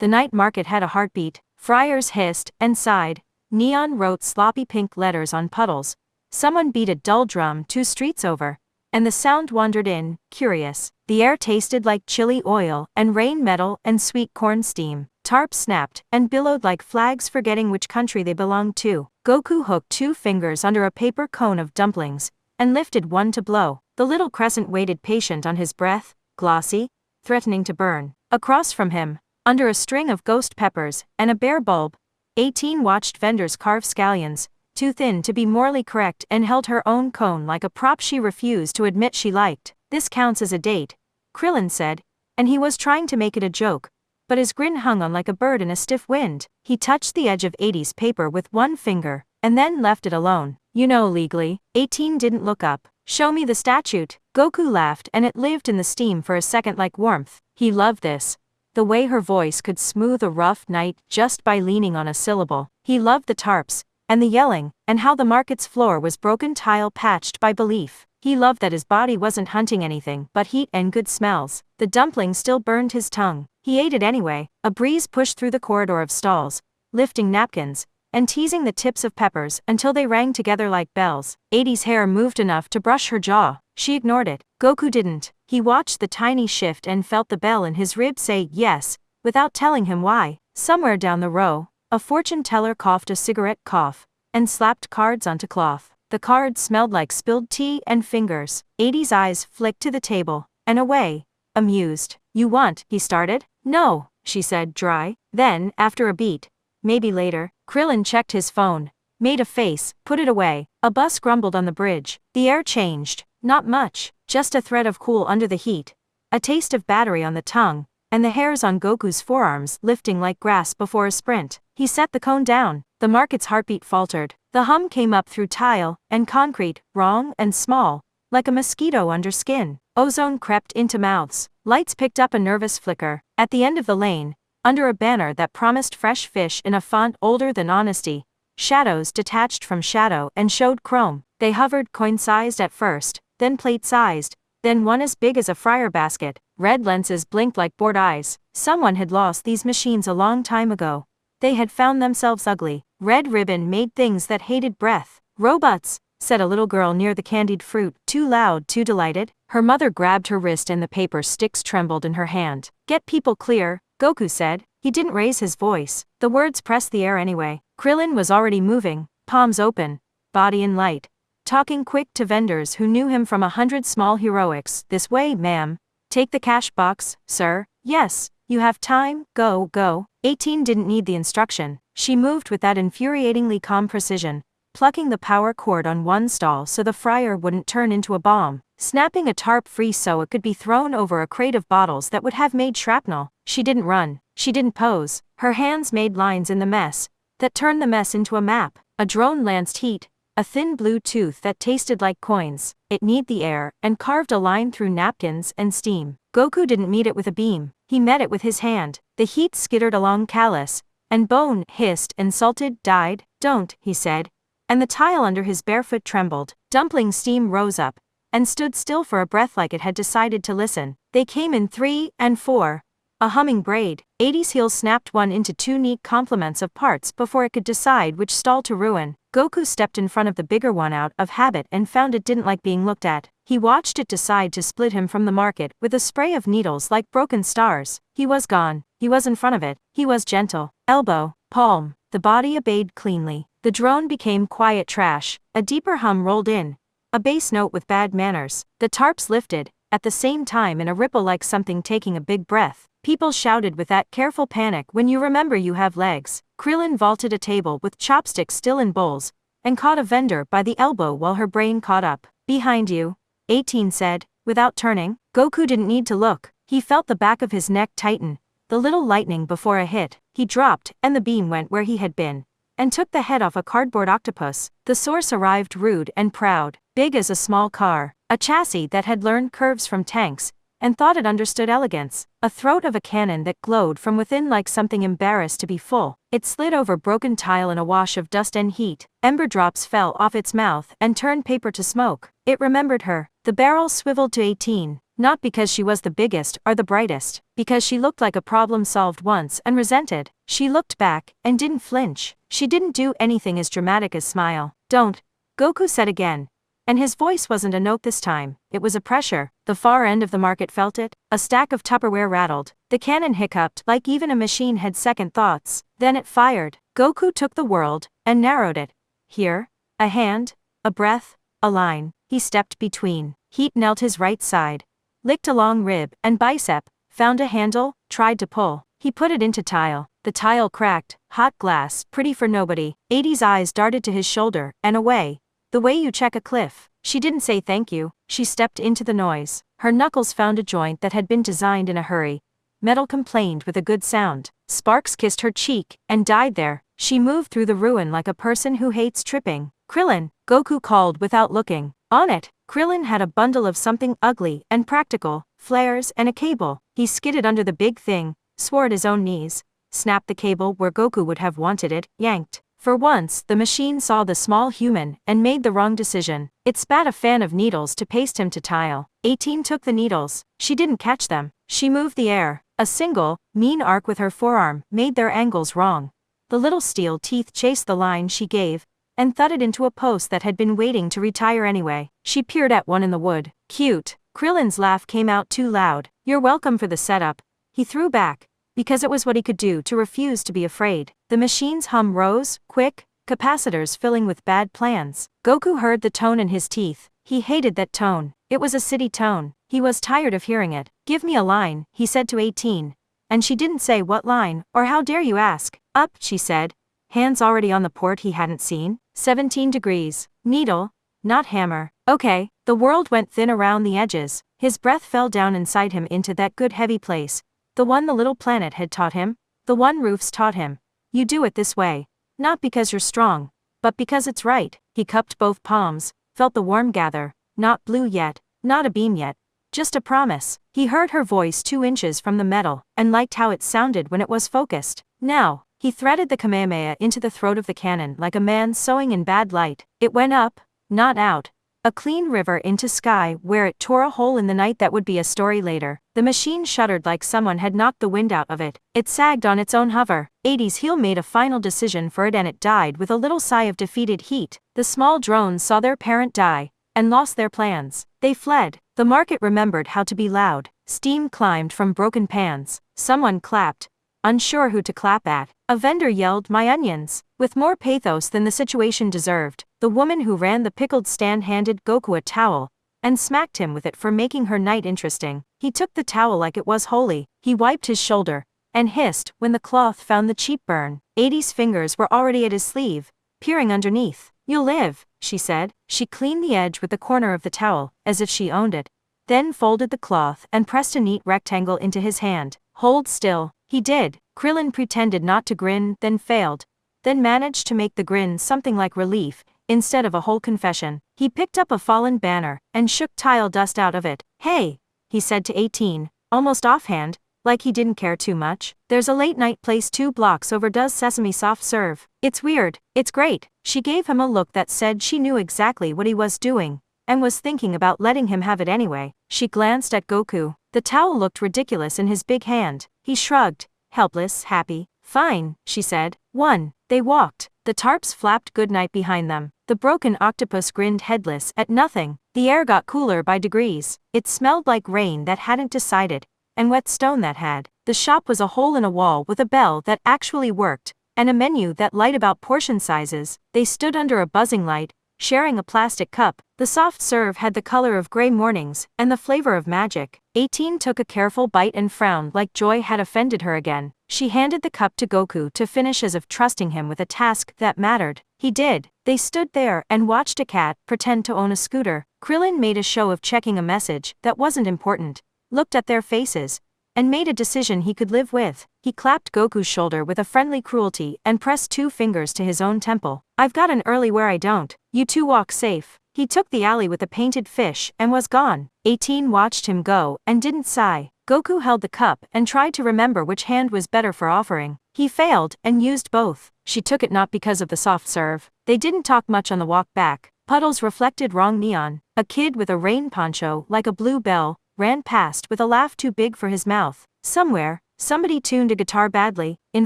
The night market had a heartbeat. Friars hissed and sighed. Neon wrote sloppy pink letters on puddles. Someone beat a dull drum 2 streets over. And the sound wandered in, curious. The air tasted like chili oil and rain metal and sweet corn steam. Tarps snapped and billowed like flags forgetting which country they belonged to. Goku hooked 2 fingers under a paper cone of dumplings and lifted one to blow. The little crescent waited patient on his breath, glossy, threatening to burn. Across from him, under a string of ghost peppers and a bare bulb, 18 watched vendors carve scallions, too thin to be morally correct, and held her own cone like a prop she refused to admit she liked. This counts as a date, Krillin said, and he was trying to make it a joke, but his grin hung on like a bird in a stiff wind. He touched the edge of 80's paper with one finger, and then left it alone. You know, legally. 18 didn't look up. Show me the statute. Goku laughed, and it lived in the steam for a second like warmth. He loved this. The way her voice could smooth a rough night just by leaning on a syllable. He loved the tarps, and the yelling, and how the market's floor was broken tile patched by belief. He loved that his body wasn't hunting anything but heat and good smells. The dumpling still burned his tongue. He ate it anyway. A breeze pushed through the corridor of stalls, lifting napkins, and teasing the tips of peppers until they rang together like bells. 80's hair moved enough to brush her jaw. She ignored it. Goku didn't. He watched the tiny shift and felt the bell in his rib say yes, without telling him why. Somewhere down the row, a fortune teller coughed a cigarette cough, and slapped cards onto cloth. The cards smelled like spilled tea and fingers. 80's eyes flicked to the table, and away, amused. You want, he started? No, she said, dry. Then, after a beat, maybe later, Krillin checked his phone, made a face, put it away. A bus grumbled on the bridge. The air changed. Not much, just a thread of cool under the heat, a taste of battery on the tongue, and the hairs on Goku's forearms lifting like grass before a sprint. He set the cone down. The market's heartbeat faltered. The hum came up through tile and concrete, wrong and small, like a mosquito under skin. Ozone crept into mouths. Lights picked up a nervous flicker. At the end of the lane, under a banner that promised fresh fish in a font older than honesty, shadows detached from shadow and showed chrome. They hovered coin-sized at first, then plate-sized, then one as big as a fryer basket. Red lenses blinked like bored eyes. Someone had lost these machines a long time ago. They had found themselves ugly. Red ribbon made things that hated breath. Robots, said a little girl near the candied fruit, too loud, too delighted. Her mother grabbed her wrist and the paper sticks trembled in her hand. Get people clear, Goku said. He didn't raise his voice. The words pressed the air anyway. Krillin was already moving, palms open, body in light, talking quick to vendors who knew him from 100 small heroics. This way, ma'am. Take the cash box, sir. Yes. You have time, go, go. 18 didn't need the instruction. She moved with that infuriatingly calm precision, plucking the power cord on one stall so the fryer wouldn't turn into a bomb, snapping a tarp free so it could be thrown over a crate of bottles that would have made shrapnel. She didn't run. She didn't pose. Her hands made lines in the mess that turned the mess into a map. A drone lanced heat, a thin blue tooth that tasted like coins. It kneaded the air and carved a line through napkins and steam. Goku didn't meet it with a beam. He met it with his hand. The heat skittered along callus, and bone hissed and salted, died. Don't, he said, and the tile under his barefoot trembled. Dumpling steam rose up, and stood still for a breath like it had decided to listen. They came in 3 and 4. A humming braid. 80's heels snapped one into 2 neat complements of parts before it could decide which stall to ruin. Goku stepped in front of the bigger one out of habit and found it didn't like being looked at. He watched it decide to split him from the market with a spray of needles like broken stars. He was gone. He was in front of it. He was gentle. Elbow, palm. The body obeyed cleanly. The drone became quiet trash. A deeper hum rolled in, a bass note with bad manners. The tarps lifted, at the same time in a ripple like something taking a big breath. People shouted with that careful panic when you remember you have legs. Krillin vaulted a table with chopsticks still in bowls, and caught a vendor by the elbow while her brain caught up. Behind you, 18 said, without turning. Goku didn't need to look. He felt the back of his neck tighten, the little lightning before a hit. He dropped, and the beam went where he had been, and took the head off a cardboard octopus. The source arrived rude and proud, big as a small car, a chassis that had learned curves from tanks, and thought it understood elegance. A throat of a cannon that glowed from within like something embarrassed to be full. It slid over broken tile in a wash of dust and heat. Ember drops fell off its mouth and turned paper to smoke. It remembered her. The barrel swiveled to 18. Not because she was the biggest or the brightest, because she looked like a problem solved once and resented. She looked back and didn't flinch. She didn't do anything as dramatic as smile. Don't, Goku said again. And his voice wasn't a note this time, it was a pressure. The far end of the market felt it. A stack of Tupperware rattled. The cannon hiccuped like even a machine had second thoughts. Then it fired. Goku took the world and narrowed it. Here, a hand, a breath, a line. He stepped between. Heat knelt his right side. Licked a long rib and bicep. Found a handle, tried to pull. He put it into tile. The tile cracked. Hot glass, pretty for nobody. 80's eyes darted to his shoulder and away. The way you check a cliff. She didn't say thank you. She stepped into the noise. Her knuckles found a joint that had been designed in a hurry. Metal complained with a good sound. Sparks kissed her cheek and died there. She moved through the ruin like a person who hates tripping. Krillin, Goku called without looking. On it, Krillin had a bundle of something ugly and practical, flares and a cable. He skidded under the big thing, swore at his own knees, snapped the cable where Goku would have wanted it, yanked. For once, the machine saw the small human and made the wrong decision. It spat a fan of needles to paste him to tile. 18 took the needles. She didn't catch them. She moved the air. A single, mean arc with her forearm made their angles wrong. The little steel teeth chased the line she gave and thudded into a post that had been waiting to retire anyway. She peered at one in the wood. Cute. Krillin's laugh came out too loud. You're welcome for the setup. He threw back, because it was what he could do to refuse to be afraid. The machine's hum rose, quick, capacitors filling with bad plans. Goku heard the tone in his teeth. He hated that tone. It was a city tone. He was tired of hearing it. Give me a line, he said to 18. And she didn't say what line, or how dare you ask. Up, she said. Hands already on the port he hadn't seen. 17 degrees. Needle, not hammer. Okay. The world went thin around the edges. His breath fell down inside him into that good heavy place. The one the little planet had taught him. The one roofs taught him. You do it this way. Not because you're strong, but because it's right. He cupped both palms, felt the warm gather. Not blue yet, not a beam yet. Just a promise. He heard her voice 2 inches from the metal, and liked how it sounded when it was focused. Now, he threaded the Kamehameha into the throat of the cannon like a man sewing in bad light. It went up, not out. A clean river into sky where it tore a hole in the night that would be a story later. The machine shuddered like someone had knocked the wind out of it. It sagged on its own hover. 80's heel made a final decision for it and it died with a little sigh of defeated heat. The small drones saw their parent die and lost their plans. They fled. The market remembered how to be loud. Steam climbed from broken pans. Someone clapped, unsure who to clap at. A vendor yelled, "My onions!" with more pathos than the situation deserved. The woman who ran the pickled stand handed Goku a towel and smacked him with it for making her night interesting. He took the towel like it was holy. He wiped his shoulder and hissed when the cloth found the cheap burn. 80's fingers were already at his sleeve, peering underneath. "You'll live," she said. She cleaned the edge with the corner of the towel, as if she owned it. Then folded the cloth and pressed a neat rectangle into his hand. Hold still. He did. Krillin pretended not to grin, then failed. Then managed to make the grin something like relief, instead of a whole confession. He picked up a fallen banner and shook tile dust out of it. "Hey," he said to 18, almost offhand, like he didn't care too much. "There's a late-night place 2 blocks over does sesame soft serve. It's weird. It's great." She gave him a look that said she knew exactly what he was doing and was thinking about letting him have it anyway. She glanced at Goku. The towel looked ridiculous in his big hand. He shrugged, helpless, happy. "Fine," she said. 1. They walked. The tarps flapped goodnight behind them. The broken octopus grinned headless at nothing. The air got cooler by degrees. It smelled like rain that hadn't decided, and wet stone that had. The shop was a hole in a wall with a bell that actually worked, and a menu that lied about portion sizes. They stood under a buzzing light, sharing a plastic cup. The soft serve had the color of gray mornings and the flavor of magic. 18 took a careful bite and frowned like joy had offended her again. She handed the cup to Goku to finish as if trusting him with a task that mattered. He did. They stood there and watched a cat pretend to own a scooter. Krillin made a show of checking a message that wasn't important, looked at their faces, and made a decision he could live with. He clapped Goku's shoulder with a friendly cruelty and pressed 2 fingers to his own temple. "I've got an early where I don't. You 2 walk safe." He took the alley with the painted fish and was gone. 18 watched him go and didn't sigh. Goku held the cup and tried to remember which hand was better for offering. He failed and used both. She took it not because of the soft serve. They didn't talk much on the walk back. Puddles reflected wrong neon. A kid with a rain poncho like a blue bell ran past with a laugh too big for his mouth. Somewhere, somebody tuned a guitar badly, in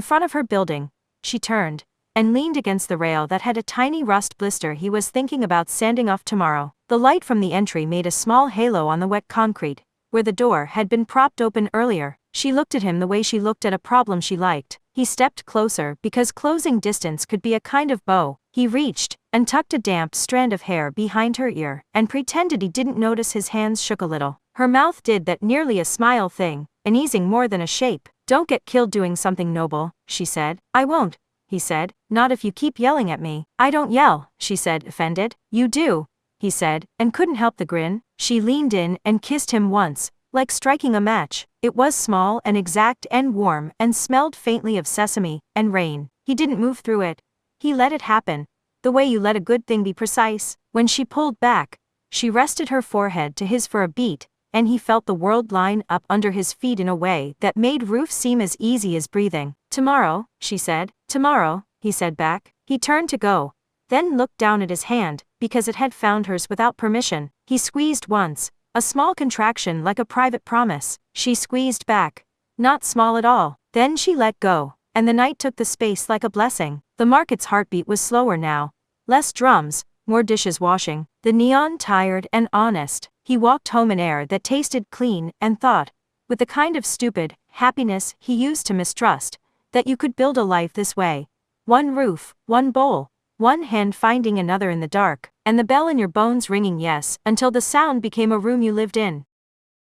front of her building. She turned and leaned against the rail that had a tiny rust blister he was thinking about sanding off tomorrow. The light from the entry made a small halo on the wet concrete, where the door had been propped open earlier. She looked at him the way she looked at a problem she liked. He stepped closer because closing distance could be a kind of bow. He reached and tucked a damp strand of hair behind her ear and pretended he didn't notice. His hands shook a little. Her mouth did that nearly a smile thing, an easing more than a shape. "Don't get killed doing something noble," she said. "I won't," he said. "Not if you keep yelling at me." "I don't yell," she said, offended. "You do," he said, and couldn't help the grin. She leaned in and kissed him once, like striking a match. It was small and exact and warm and smelled faintly of sesame and rain. He didn't move through it. He let it happen, the way you let a good thing be precise. When she pulled back, she rested her forehead to his for a beat, and he felt the world line up under his feet in a way that made roof seem as easy as breathing. "Tomorrow," she said. "Tomorrow," he said back. He turned to go, then looked down at his hand, because it had found hers without permission. He squeezed once, a small contraction like a private promise. She squeezed back. Not small at all. Then she let go, and the night took the space like a blessing. The market's heartbeat was slower now. Less drums, more dishes washing. The neon tired and honest. He walked home in air that tasted clean and thought, with the kind of stupid happiness he used to mistrust, that you could build a life this way. One roof, one bowl, one hand finding another in the dark, and the bell in your bones ringing yes until the sound became a room you lived in.